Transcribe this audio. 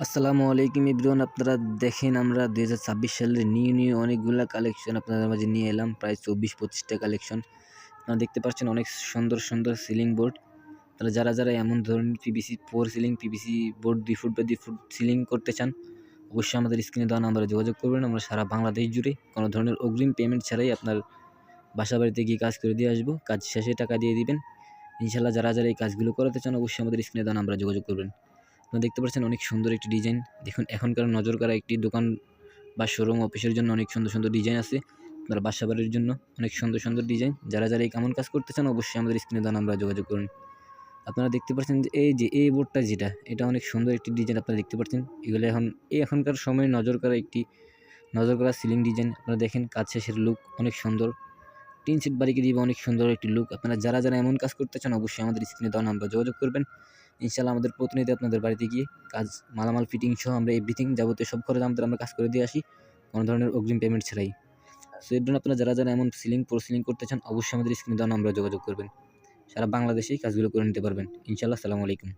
আসসালামু আলাইকুম এভরিওয়ান। আপনারা দেখেন আমরা 2026 সালের নিউ অনেকগুলা কালেকশন আপনাদের মাঝে নিয়ে এলাম, প্রায় 24-25টা কালেকশন। আপনারা দেখতে পাচ্ছেন অনেক সুন্দর সিলিং বোর্ড। আপনারা যারা এমন ধরনের PVC 4 ceiling PVC board 2 foot by 2 foot ceiling করতে চান, অবশ্যই আমাদের স্ক্রিনে দেওয়া নাম্বারে যোগাযোগ করবেন। আমরা সারা বাংলাদেশ জুড়ে কোনো ধরনের অগ্রিম পেমেন্ট ছাড়াই আপনার বাসা বাড়িতে গিয়ে কাজ করে দিয়ে আসবো। কাজ শেষে টাকা দিয়ে দিবেন ইনশাল্লাহ। যারা এই কাজগুলো করাতে চান অবশ্যই আমাদের স্ক্রিনে দেওয়া নাম্বারে যোগাযোগ করবেন। আপনারা দেখতে পাচ্ছেন অনেক সুন্দর একটি ডিজাইন। দেখুন, এখনকার নজর কাড়া একটি দোকান বা শোরুম অফিসের জন্য অনেক সুন্দর ডিজাইন আছে। আপনার বাসা বাড়ির জন্য অনেক সুন্দর ডিজাইন। যারা এই কেমন কাজ করতে চান অবশ্যই আমাদের স্ক্রিনে দেওয়া নাম্বারে যোগাযোগ করুন। আপনারা দেখতে পাচ্ছেন যে এই বোর্ডটা যেটা, এটা অনেক সুন্দর একটি ডিজাইন। আপনারা দেখতে পাচ্ছেন এগুলো এখনকার সময়ে নজর কাড়া সিলিং ডিজাইন। আপনারা দেখেন কাজ শেষের লুক অনেক সুন্দর। টিন সেট বাড়িকে দিবে অনেক সুন্দর একটি লুক। আপনারা যারা এমন কাজ করতে চান অবশ্যই আমাদের স্ক্রিনে দেওয়া নাম্বারে যোগাযোগ করবেন। ইনশাআল্লাহ আমাদের প্রতিনিধি আপনাদের বাড়িতে গিয়ে কাজ মালামাল ফিটিং সহ আমরা এভরিথিং যাবতীয় সব খরচ আমরা কাজ করে দিয়ে আসি, কোনো ধরনের অগ্রিম পেমেন্ট ছাড়াই। সো এর জন্য আপনারা যারা এমন সিলিং করতে চান অবশ্যই আমাদের স্ক্রিনে দেওয়া নাম্বারে যোগাযোগ করবেন। সারা বাংলাদেশেই কাজগুলো করে নিতে পারবেন ইনশাআল্লাহ। আসসালামু আলাইকুম।